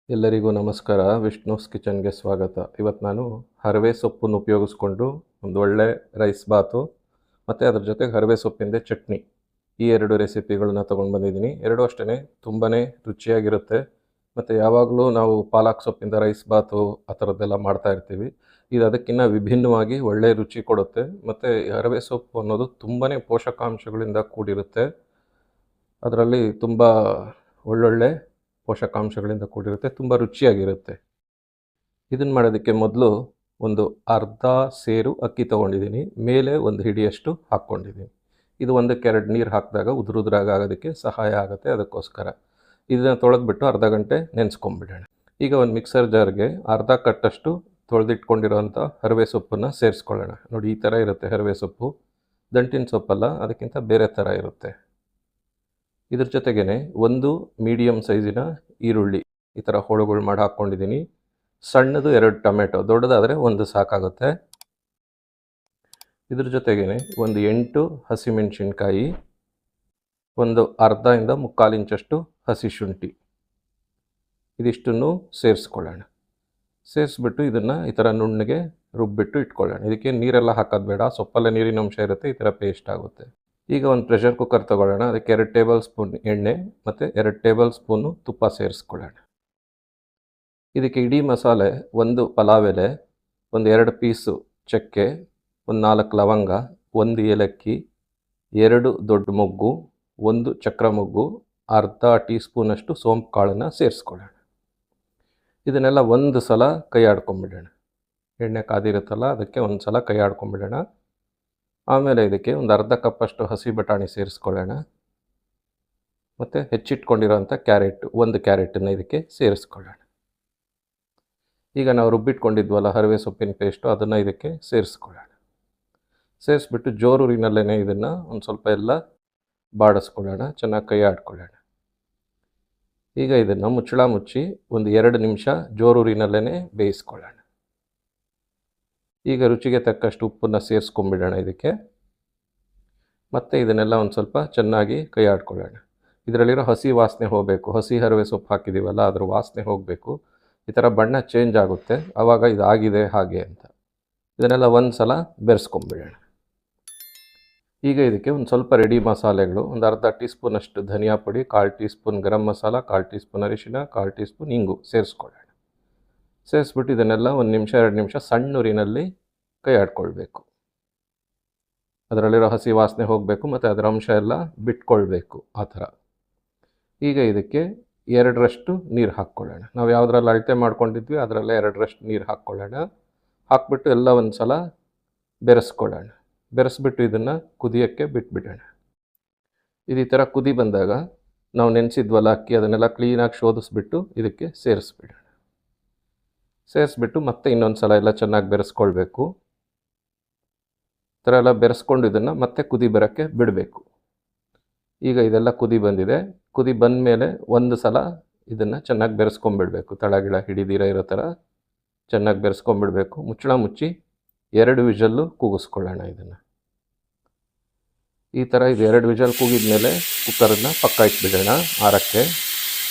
ಎಲ್ಲರಿಗೂ ನಮಸ್ಕಾರ. ವಿಷ್ಣುಸ್ ಕಿಚನ್ಗೆ ಸ್ವಾಗತ. ಇವತ್ತು ನಾನು ಹರವೆ ಸೊಪ್ಪನ್ನು ಉಪಯೋಗಿಸ್ಕೊಂಡು ಒಂದು ಒಳ್ಳೆ ರೈಸ್ ಬಾತು ಮತ್ತು ಅದ್ರ ಜೊತೆಗೆ ಹರವೆ ಸೊಪ್ಪಿಂದ ಚಟ್ನಿ, ಈ ಎರಡು ರೆಸಿಪಿಗಳನ್ನ ತೊಗೊಂಡು ಬಂದಿದ್ದೀನಿ. ಎರಡೂ ಅಷ್ಟೇ ತುಂಬಾ ರುಚಿಯಾಗಿರುತ್ತೆ. ಮತ್ತು ಯಾವಾಗಲೂ ನಾವು ಪಾಲಕ್ ಸೊಪ್ಪಿಂದ ರೈಸ್ ಬಾತು ಆ ಥರದ್ದೆಲ್ಲ ಮಾಡ್ತಾ ಇರ್ತೀವಿ. ಇದು ಅದಕ್ಕಿಂತ ವಿಭಿನ್ನವಾಗಿ ಒಳ್ಳೆಯ ರುಚಿ ಕೊಡುತ್ತೆ. ಮತ್ತು ಹರವೆ ಸೊಪ್ಪು ಅನ್ನೋದು ತುಂಬಾ ಪೋಷಕಾಂಶಗಳಿಂದ ಕೂಡಿರುತ್ತೆ. ಅದರಲ್ಲಿ ತುಂಬ ಒಳ್ಳೊಳ್ಳೆ ಪೋಷಕಾಂಶಗಳಿಂದ ಕೂಡಿರುತ್ತೆ, ತುಂಬ ರುಚಿಯಾಗಿರುತ್ತೆ. ಇದನ್ನು ಮಾಡೋದಕ್ಕೆ ಮೊದಲು ಒಂದು ಅರ್ಧ ಸೇರು ಅಕ್ಕಿ ತೊಗೊಂಡಿದ್ದೀನಿ, ಮೇಲೆ ಒಂದು ಹಿಡಿಯಷ್ಟು ಹಾಕ್ಕೊಂಡಿದ್ದೀನಿ. ಇದು 1-2 ನೀರು ಹಾಕಿದಾಗ ಉದುರುದ್ರಾಗ ಆಗೋದಕ್ಕೆ ಸಹಾಯ ಆಗುತ್ತೆ. ಅದಕ್ಕೋಸ್ಕರ ಇದನ್ನು ತೊಳೆದ್ಬಿಟ್ಟು ಅರ್ಧ ಗಂಟೆ ನೆನೆಸ್ಕೊಂಬಿಡೋಣ. ಈಗ ಒಂದು ಮಿಕ್ಸರ್ ಜಾರ್ಗೆ ಅರ್ಧ ಕಟ್ಟಷ್ಟು ತೊಳೆದಿಟ್ಕೊಂಡಿರೋಂಥ ಹರವೆ ಸೊಪ್ಪನ್ನು ಸೇರಿಸ್ಕೊಳ್ಳೋಣ. ನೋಡಿ, ಈ ಥರ ಇರುತ್ತೆ ಹರವೆ ಸೊಪ್ಪು. ದಂಟಿನ ಸೊಪ್ಪಲ್ಲ, ಅದಕ್ಕಿಂತ ಬೇರೆ ಥರ ಇರುತ್ತೆ. ಇದ್ರ ಜೊತೆಗೇ ಒಂದು ಮೀಡಿಯಮ್ ಸೈಜಿನ ಈರುಳ್ಳಿ ಈ ಥರ ಹೋಳುಗಳು ಮಾಡಿ ಹಾಕ್ಕೊಂಡಿದ್ದೀನಿ. ಸಣ್ಣದು 2 ಟೊಮೆಟೊ, ದೊಡ್ಡದಾದರೆ 1 ಸಾಕಾಗುತ್ತೆ. ಇದ್ರ ಜೊತೆಗೇ ಒಂದು 8 ಹಸಿಮೆಣಸಿನ್ಕಾಯಿ, ಒಂದು ಅರ್ಧದಿಂದ 3/4 ಇಂಚಷ್ಟು ಹಸಿ ಶುಂಠಿ, ಇದಿಷ್ಟನ್ನು ಸೇರಿಸ್ಕೊಳ್ಳೋಣ. ಸೇರಿಸ್ಬಿಟ್ಟು ಇದನ್ನು ಈ ಥರ ನುಣ್ಣಗೆ ರುಬ್ಬಿಟ್ಟು ಇಟ್ಕೊಳ್ಳೋಣ. ಇದಕ್ಕೆ ನೀರೆಲ್ಲ ಹಾಕೋದು ಬೇಡ, ಸೊಪ್ಪಲ್ಲೇ ನೀರಿನ ಅಂಶ ಇರುತ್ತೆ, ಈ ಥರ ಪೇಸ್ಟ್ ಆಗುತ್ತೆ. ಈಗ ಒಂದು ಪ್ರೆಷರ್ ಕುಕ್ಕರ್ ತೊಗೊಳ್ಳೋಣ. ಅದಕ್ಕೆ 2 ಟೇಬಲ್ ಸ್ಪೂನ್ ಎಣ್ಣೆ ಮತ್ತು 2 ಟೇಬಲ್ ಸ್ಪೂನು ತುಪ್ಪ ಸೇರಿಸ್ಕೊಳ್ಳೋಣ. ಇದಕ್ಕೆ ಇಡೀ ಮಸಾಲೆ, 1 ಪಲಾವ್ ಎಲೆ, ಒಂದು 2 ಪೀಸು ಚಕ್ಕೆ, ಒಂದು 4 ಲವಂಗ, 1 ಏಲಕ್ಕಿ, 2 ದೊಡ್ಡ ಮೊಗ್ಗು, 1 ಚಕ್ರ ಮೊಗ್ಗು, ಅರ್ಧ ಟೀ ಸ್ಪೂನಷ್ಟು ಸೋಂಪು ಕಾಳನ್ನು ಸೇರಿಸ್ಕೊಳ್ಳೋಣ. ಇದನ್ನೆಲ್ಲ ಒಂದು ಸಲ ಕೈ ಆಡ್ಕೊಂಬಿಡೋಣ. ಎಣ್ಣೆ ಕಾದಿರುತ್ತಲ್ಲ, ಅದಕ್ಕೆ ಒಂದು ಸಲ ಕೈ ಆಡ್ಕೊಂಬಿಡೋಣ. ಆಮೇಲೆ ಇದಕ್ಕೆ ಒಂದು ಅರ್ಧ ಕಪ್ಪಷ್ಟು ಹಸಿ ಬಟಾಣಿ ಸೇರಿಸ್ಕೊಳ್ಳೋಣ. ಮತ್ತು ಹೆಚ್ಚಿಟ್ಕೊಂಡಿರೋಂಥ ಕ್ಯಾರೆಟ್, 1 ಕ್ಯಾರೆಟನ್ನು ಇದಕ್ಕೆ ಸೇರಿಸ್ಕೊಳ್ಳೋಣ. ಈಗ ನಾವು ರುಬ್ಬಿಟ್ಕೊಂಡಿದ್ವಲ್ಲ ಹರವೆ ಸೊಪ್ಪಿನ ಪೇಸ್ಟು, ಅದನ್ನು ಇದಕ್ಕೆ ಸೇರಿಸ್ಕೊಳ್ಳೋಣ. ಸೇರಿಸ್ಬಿಟ್ಟು ಜೋರೂರಿನಲ್ಲೇ ಇದನ್ನು ಒಂದು ಸ್ವಲ್ಪ ಎಲ್ಲ ಬಾಡಿಸ್ಕೊಳ್ಳೋಣ, ಚೆನ್ನಾಗಿ ಕೈ ಆಡ್ಕೊಳ್ಳೋಣ. ಈಗ ಇದನ್ನು ಮುಚ್ಚಳ ಮುಚ್ಚಿ ಒಂದು 2 ನಿಮಿಷ ಜೋರೂರಿನಲ್ಲೇ ಬೇಯಿಸ್ಕೊಳ್ಳೋಣ. ಈಗ ರುಚಿಗೆ ತಕ್ಕಷ್ಟು ಉಪ್ಪನ್ನು ಸೇರಿಸ್ಕೊಂಬಿಡೋಣ ಇದಕ್ಕೆ. ಮತ್ತು ಇದನ್ನೆಲ್ಲ ಒಂದು ಸ್ವಲ್ಪ ಚೆನ್ನಾಗಿ ಕೈ ಆಡ್ಕೊಳ್ಳೋಣ. ಇದರಲ್ಲಿರೋ ಹಸಿ ವಾಸನೆ ಹೋಗಬೇಕು. ಹಸಿ ಹರವೆ ಸೊಪ್ಪು ಹಾಕಿದ್ದೀವಲ್ಲ, ಅದ್ರ ವಾಸನೆ ಹೋಗಬೇಕು. ಈ ಥರ ಬಣ್ಣ ಚೇಂಜ್ ಆಗುತ್ತೆ, ಆವಾಗ ಇದಾಗಿದೆ ಹಾಗೆ ಅಂತ. ಇದನ್ನೆಲ್ಲ ಒಂದು ಸಲ ಬೆರೆಸ್ಕೊಂಬಿಡೋಣ. ಈಗ ಇದಕ್ಕೆ ಒಂದು ಸ್ವಲ್ಪ ರೆಡಿ ಮಸಾಲೆಗಳು, ಒಂದು ಅರ್ಧ ಟೀ ಸ್ಪೂನಷ್ಟು ಧನಿಯಾ ಪುಡಿ, 1/4 tea spoon garam masala, 1/4 tea spoon ಅರಿಶಿನ, 1/4 ಟೀ ಸ್ಪೂನ್ ಇಂಗು ಸೇರಿಸ್ಕೊಳ್ಳೋಣ. ಸೇರಿಸ್ಬಿಟ್ಟು ಇದನ್ನೆಲ್ಲ 1 ನಿಮಿಷ 2 ನಿಮಿಷ ಸಣ್ಣ ಊರಿನಲ್ಲಿ ಕೈ ಆಡ್ಕೊಳ್ಬೇಕು. ಅದರಲ್ಲಿರೋ ಹಸಿ ವಾಸನೆ ಹೋಗಬೇಕು ಮತ್ತು ಅದರ ಅಂಶ ಎಲ್ಲ ಬಿಟ್ಕೊಳ್ಬೇಕು, ಆ ಥರ. ಈಗ ಇದಕ್ಕೆ 2ರಷ್ಟು ನೀರು ಹಾಕ್ಕೊಳ್ಳೋಣ. ನಾವು ಯಾವುದ್ರಲ್ಲಿ ಅಳತೆ ಮಾಡ್ಕೊಂಡಿದ್ವಿ ಅದರಲ್ಲೇ 2ರಷ್ಟು ನೀರು ಹಾಕ್ಕೊಳ್ಳೋಣ. ಹಾಕ್ಬಿಟ್ಟು ಎಲ್ಲ ಒಂದು ಸಲ ಬೆರೆಸ್ಕೊಳ್ಳೋಣ. ಬೆರೆಸ್ಬಿಟ್ಟು ಇದನ್ನು ಕುದಿಯೋಕ್ಕೆ ಬಿಟ್ಬಿಡೋಣ. ಇದು ಈ ಥರ ಕುದಿ ಬಂದಾಗ ನಾವು ನೆನೆಸಿದ್ವಲ್ಲ ಅಕ್ಕಿ, ಅದನ್ನೆಲ್ಲ ಕ್ಲೀನಾಗಿ ಶೋಧಿಸ್ಬಿಟ್ಟು ಇದಕ್ಕೆ ಸೇರಿಸ್ಬಿಡೋಣ. ಸೇರಿಸ್ಬಿಟ್ಟು ಮತ್ತೆ ಇನ್ನೊಂದು ಸಲ ಎಲ್ಲ ಚೆನ್ನಾಗಿ ಬೆರೆಸ್ಕೊಳ್ಬೇಕು. ಈ ಥರ ಎಲ್ಲ ಬೆರೆಸ್ಕೊಂಡು ಇದನ್ನು ಮತ್ತೆ ಕುದಿ ಬರೋಕ್ಕೆ ಬಿಡಬೇಕು. ಈಗ ಇದೆಲ್ಲ ಕುದಿ ಬಂದಿದೆ. ಕುದಿ ಬಂದ ಮೇಲೆ ಒಂದು ಸಲ ಇದನ್ನು ಚೆನ್ನಾಗಿ ಬೆರೆಸ್ಕೊಂಬಿಡಬೇಕು. ತಳಗಿಳ ಹಿಡಿದಿರ ಇರೋ ಥರ ಚೆನ್ನಾಗಿ ಬೆರೆಸ್ಕೊಂಬಿಡಬೇಕು. ಮುಚ್ಚಳ ಮುಚ್ಚಿ 2 ವಿಷಲ್ಲು ಕೂಗಿಸ್ಕೊಳ್ಳೋಣ ಇದನ್ನು. ಈ ಥರ ಇದು 2 ವಿಷಲ್ ಕೂಗಿದ ಮೇಲೆ ಕುಕ್ಕರನ್ನು ಪಕ್ಕ ಇಟ್ಬಿಡೋಣ ಆರಕ್ಕೆ.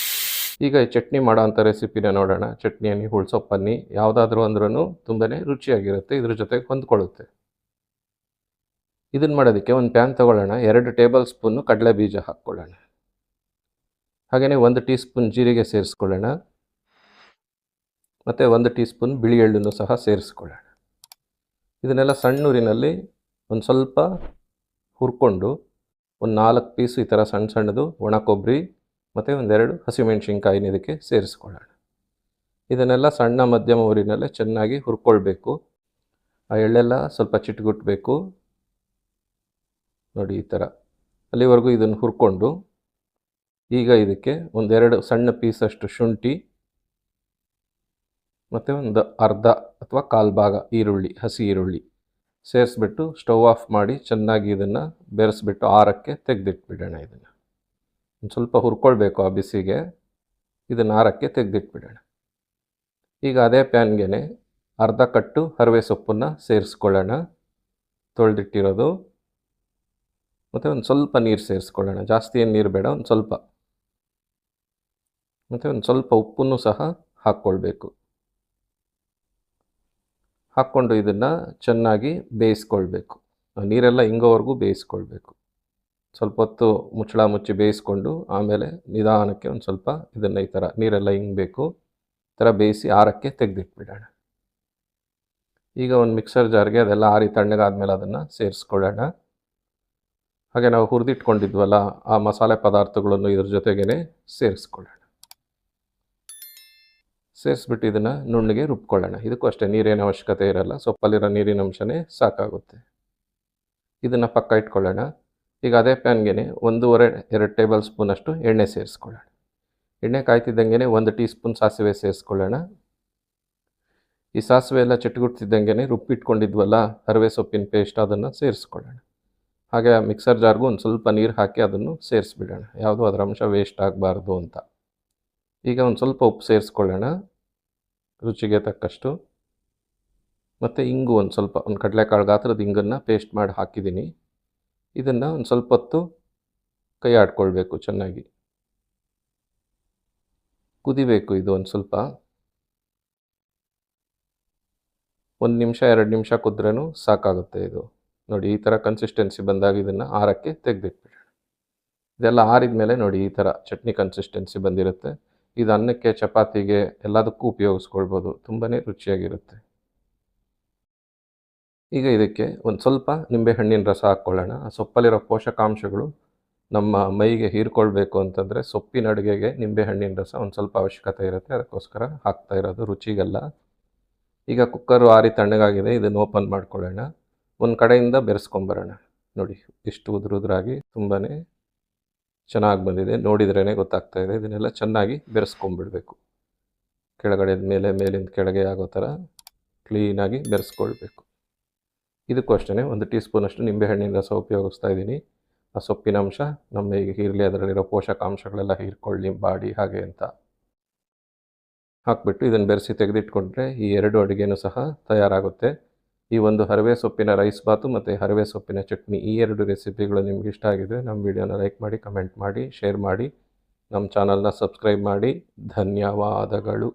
ಈಗ ಈ ಚಟ್ನಿ ಮಾಡೋ ಅಂಥ ರೆಸಿಪಿನ ನೋಡೋಣ. ಚಟ್ನಿ ಅನ್ನಿ, ಹುಳ್ಸೊಪ್ಪನ್ನಿ, ಯಾವುದಾದ್ರೂ ಅಂದ್ರೂ ತುಂಬಾ ರುಚಿಯಾಗಿರುತ್ತೆ, ಇದ್ರ ಜೊತೆಗೆ ಹೊಂದ್ಕೊಳ್ಳುತ್ತೆ. ಇದನ್ನು ಮಾಡೋದಕ್ಕೆ ಒಂದು ಪ್ಯಾನ್ ತೊಗೊಳ್ಳೋಣ. 2 ಟೇಬಲ್ ಸ್ಪೂನು ಕಡಲೆ ಬೀಜ ಹಾಕ್ಕೊಳ್ಳೋಣ. ಹಾಗೆಯೇ 1 ಟೀ ಸ್ಪೂನ್ ಜೀರಿಗೆ ಸೇರಿಸ್ಕೊಳ್ಳೋಣ. ಮತ್ತು 1 ಟೀ ಸ್ಪೂನ್ ಬಿಳಿ ಎಳ್ಳನ್ನು ಸಹ ಸೇರಿಸ್ಕೊಳ್ಳೋಣ. ಇದನ್ನೆಲ್ಲ ಸಣ್ಣೂರಿನಲ್ಲಿ ಒಂದು ಸ್ವಲ್ಪ ಹುರ್ಕೊಂಡು ಒಂದು 4 ಪೀಸು ಈ ಥರ ಸಣ್ಣ ಸಣ್ಣದು ಒಣ ಕೊಬ್ಬರಿ ಮತ್ತು 1-2 ಹಸಿಮೆಣ್ಸಿನ್ಕಾಯಿನ ಇದಕ್ಕೆ ಸೇರಿಸ್ಕೊಳ್ಳೋಣ. ಇದನ್ನೆಲ್ಲ ಸಣ್ಣ ಮಧ್ಯಮ ಊರಿನಲ್ಲೇ ಚೆನ್ನಾಗಿ ಹುರ್ಕೊಳ್ಬೇಕು. ಆ ಎಳ್ಳೆಲ್ಲ ಸ್ವಲ್ಪ ಚಿಟ್ಗುಟ್ಟಬೇಕು. ನೋಡಿ, ಈ ಥರ ಅಲ್ಲಿವರೆಗೂ ಇದನ್ನು ಹುರ್ಕೊಂಡು ಈಗ ಇದಕ್ಕೆ 1-2 ಸಣ್ಣ ಪೀಸಷ್ಟು ಶುಂಠಿ ಮತ್ತು ಒಂದು ಅರ್ಧ ಅಥವಾ 1/4 ಭಾಗ ಈರುಳ್ಳಿ, ಹಸಿ ಈರುಳ್ಳಿ ಸೇರಿಸ್ಬಿಟ್ಟು ಸ್ಟವ್ ಆಫ್ ಮಾಡಿ ಚೆನ್ನಾಗಿ ಇದನ್ನು ಬೆರೆಸ್ಬಿಟ್ಟು ಆರಕ್ಕೆ ತೆಗೆದಿಟ್ಬಿಡೋಣ. ಇದನ್ನು ಒಂದು ಸ್ವಲ್ಪ ಹುರ್ಕೊಳ್ಬೇಕು ಆ ಬಿಸಿಗೆ. ಇದನ್ನು ಆರಕ್ಕೆ ತೆಗೆದಿಟ್ಬಿಡೋಣ. ಈಗ ಅದೇ ಪ್ಯಾನ್ಗೆ ಅರ್ಧ ಕಟ್ಟು ಹರವೆ ಸೊಪ್ಪನ್ನು ಸೇರಿಸ್ಕೊಳ್ಳೋಣ, ತೊಳೆದಿಟ್ಟಿರೋದು. ಮತ್ತು ಒಂದು ಸ್ವಲ್ಪ ನೀರು ಸೇರಿಸ್ಕೊಳ್ಳೋಣ. ಜಾಸ್ತಿ ಏನು ನೀರು ಬೇಡ, ಒಂದು ಸ್ವಲ್ಪ. ಮತ್ತು ಒಂದು ಸ್ವಲ್ಪ ಉಪ್ಪನ್ನು ಸಹ ಹಾಕ್ಕೊಳ್ಬೇಕು. ಹಾಕ್ಕೊಂಡು ಇದನ್ನು ಚೆನ್ನಾಗಿ ಬೇಯಿಸ್ಕೊಳ್ಬೇಕು. ನೀರೆಲ್ಲ ಇಂಗೋವರೆಗೂ ಬೇಯಿಸ್ಕೊಳ್ಬೇಕು. ಸ್ವಲ್ಪ ಹೊತ್ತು ಮುಚ್ಚಳ ಮುಚ್ಚಿ ಬೇಯಿಸ್ಕೊಂಡು ಆಮೇಲೆ ನಿಧಾನಕ್ಕೆ ಒಂದು ಸ್ವಲ್ಪ ಇದನ್ನು ಈ ಥರ ನೀರೆಲ್ಲ ಇಂಗಬೇಕು ಈ ಥರ ಬೇಯಿಸಿ ಆರಕ್ಕೆ ತೆಗೆದಿಟ್ಬಿಡೋಣ. ಈಗ ಒಂದು ಮಿಕ್ಸರ್ ಜಾರ್ಗೆ ಅದೆಲ್ಲ ಆರಿ ತಣ್ಣಗಾದ್ಮೇಲೆ ಅದನ್ನು ಸೇರಿಸ್ಕೊಳ್ಳೋಣ. ಹಾಗೆ ನಾವು ಹುರಿದಿಟ್ಕೊಂಡಿದ್ವಲ್ಲ ಆ ಮಸಾಲೆ ಪದಾರ್ಥಗಳನ್ನು ಇದ್ರ ಜೊತೆಗೇ ಸೇರಿಸ್ಕೊಳ್ಳೋಣ. ಸೇರಿಸ್ಬಿಟ್ಟು ಇದನ್ನು ನುಣ್ಣಗೆ ರುಬ್ಕೊಳ್ಳೋಣ. ಇದಕ್ಕೂ ಅಷ್ಟೇ ನೀರೇನು ಅವಶ್ಯಕತೆ ಇರಲ್ಲ, ಸೊಪ್ಪಲ್ಲಿರೋ ನೀರಿನ ಅಂಶನೇ ಸಾಕಾಗುತ್ತೆ. ಇದನ್ನು ಪಕ್ಕ ಇಟ್ಕೊಳ್ಳೋಣ. ಈಗ ಅದೇ ಪ್ಯಾನ್ಗೆ 1.5-2 ಟೇಬಲ್ ಸ್ಪೂನಷ್ಟು ಎಣ್ಣೆ ಸೇರಿಸ್ಕೊಳ್ಳೋಣ. ಎಣ್ಣೆ ಕಾಯ್ತಿದ್ದಂಗೆ 1 ಟೀ ಸ್ಪೂನ್ ಸಾಸಿವೆ ಸೇರಿಸ್ಕೊಳ್ಳೋಣ. ಈ ಸಾಸಿವೆ ಎಲ್ಲ ಚಟ್ಗುಡ್ತಿದ್ದಂಗೆ ರುಬ್ಬಿಟ್ಕೊಂಡಿದ್ವಲ್ಲ ಅರಿವೆ ಸೊಪ್ಪಿನ ಪೇಸ್ಟ್ ಅದನ್ನು ಸೇರಿಸ್ಕೊಳ್ಳೋಣ. ಹಾಗೆ ಮಿಕ್ಸರ್ ಜಾರ್ಗೂ ಒಂದು ಸ್ವಲ್ಪ ನೀರು ಹಾಕಿ ಅದನ್ನು ಸೇರಿಸ್ಬಿಡೋಣ, ಯಾವುದೂ ಅದರ ಅಂಶ ವೇಸ್ಟ್ ಆಗಬಾರ್ದು ಅಂತ. ಈಗ ಒಂದು ಸ್ವಲ್ಪ ಉಪ್ಪು ಸೇರಿಸ್ಕೊಳ್ಳೋಣ ರುಚಿಗೆ ತಕ್ಕಷ್ಟು. ಮತ್ತು ಇಂಗು ಒಂದು ಸ್ವಲ್ಪ, ಒಂದು ಕಡಲೆಕಾಳು ಗಾತ್ರದ ಇಂಗನ್ನು ಪೇಸ್ಟ್ ಮಾಡಿ ಹಾಕಿದ್ದೀನಿ. ಇದನ್ನು ಒಂದು ಸ್ವಲ್ಪ ಹೊತ್ತು ಕೈ ಆಡ್ಕೊಳ್ಬೇಕು, ಚೆನ್ನಾಗಿ ಕುದಿಬೇಕು. ಇದು ಒಂದು ಸ್ವಲ್ಪ 1 ನಿಮಿಷ 2 ನಿಮಿಷ ಕುದ್ರೂ ಸಾಕಾಗುತ್ತೆ. ಇದು ನೋಡಿ ಈ ಥರ ಕನ್ಸಿಸ್ಟೆನ್ಸಿ ಬಂದಾಗ ಇದನ್ನು ಆರಕ್ಕೆ ತೆಗೆದಿಟ್ಬಿಡೋಣ. ಇದೆಲ್ಲ ಆರಿದ ಮೇಲೆ ನೋಡಿ ಈ ಥರ ಚಟ್ನಿ ಕನ್ಸಿಸ್ಟೆನ್ಸಿ ಬಂದಿರುತ್ತೆ. ಇದು ಅನ್ನಕ್ಕೆ, ಚಪಾತಿಗೆ ಎಲ್ಲದಕ್ಕೂ ಉಪಯೋಗಿಸ್ಕೊಳ್ಬೋದು, ತುಂಬಾ ರುಚಿಯಾಗಿರುತ್ತೆ. ಈಗ ಇದಕ್ಕೆ ಒಂದು ಸ್ವಲ್ಪ ನಿಂಬೆಹಣ್ಣಿನ ರಸ ಹಾಕ್ಕೊಳ್ಳೋಣ. ಆ ಸೊಪ್ಪಲ್ಲಿರೋ ಪೋಷಕಾಂಶಗಳು ನಮ್ಮ ಮೈಗೆ ಹೀರ್ಕೊಳ್ಬೇಕು ಅಂತಂದರೆ ಸೊಪ್ಪಿನ ಅಡುಗೆಗೆ ನಿಂಬೆಹಣ್ಣಿನ ರಸ ಒಂದು ಸ್ವಲ್ಪ ಅವಶ್ಯಕತೆ ಇರುತ್ತೆ, ಅದಕ್ಕೋಸ್ಕರ ಹಾಕ್ತಾ ಇರೋದು, ರುಚಿಗೆಲ್ಲ. ಈಗ ಕುಕ್ಕರು ಆರಿ ತಣ್ಣಗಾಗಿದೆ, ಇದನ್ನು ಓಪನ್ ಮಾಡ್ಕೊಳ್ಳೋಣ. ಒಂದು ಕಡೆಯಿಂದ ಬೆರೆಸ್ಕೊಂಬರೋಣ. ನೋಡಿ ಇಷ್ಟು ಉದುರಾಗಿ ತುಂಬಾ ಚೆನ್ನಾಗಿ ಬಂದಿದೆ, ನೋಡಿದ್ರೇ ಗೊತ್ತಾಗ್ತಾ ಇದೆ. ಇದನ್ನೆಲ್ಲ ಚೆನ್ನಾಗಿ ಬೆರೆಸ್ಕೊಂಬಿಡಬೇಕು. ಕೆಳಗಡೆದ ಮೇಲೆ, ಮೇಲಿಂದ ಕೆಳಗೆ ಆಗೋ ಥರ ಕ್ಲೀನಾಗಿ ಬೆರೆಸ್ಕೊಳ್ಬೇಕು. ಇದಕ್ಕೂ ಅಷ್ಟೇ 1 ಟೀ ಸ್ಪೂನಷ್ಟು ನಿಂಬೆಹಣ್ಣಿನ ರಸ ಉಪಯೋಗಿಸ್ತಾ ಇದ್ದೀನಿ. ಆ ಸೊಪ್ಪಿನ ಅಂಶ ನಮ್ಮ ಈಗ ಹೀರಲಿ, ಅದರಲ್ಲಿರೋ ಪೋಷಕಾಂಶಗಳೆಲ್ಲ ಹೀರ್ಕೊಳ್ಳಿ ಬಾಡಿ ಹಾಗೆ ಅಂತ ಹಾಕ್ಬಿಟ್ಟು ಇದನ್ನು ಬೆರೆಸಿ ತೆಗೆದಿಟ್ಕೊಂಡ್ರೆ ಈ 2 ಅಡುಗೆನೂ ಸಹ ತಯಾರಾಗುತ್ತೆ. ಈ ಒಂದು ಹರಿವೆ ಸೊಪ್ಪಿನ ರೈಸ್ ಬಾತು ಮತ್ತು ಹರಿವೆ ಸೊಪ್ಪಿನ ಚಟ್ನಿ, ಈ 2 ರೆಸಿಪಿಗಳು ನಿಮ್ಗೆ ಇಷ್ಟ ಆಗಿದ್ರೆ ನಮ್ಮ ವಿಡಿಯೋನ ಲೈಕ್ ಮಾಡಿ, ಕಮೆಂಟ್ ಮಾಡಿ, ಶೇರ್ ಮಾಡಿ, ನಮ್ಮ ಚಾನಲ್ನ ಸಬ್ಸ್ಕ್ರೈಬ್ ಮಾಡಿ. ಧನ್ಯವಾದಗಳು.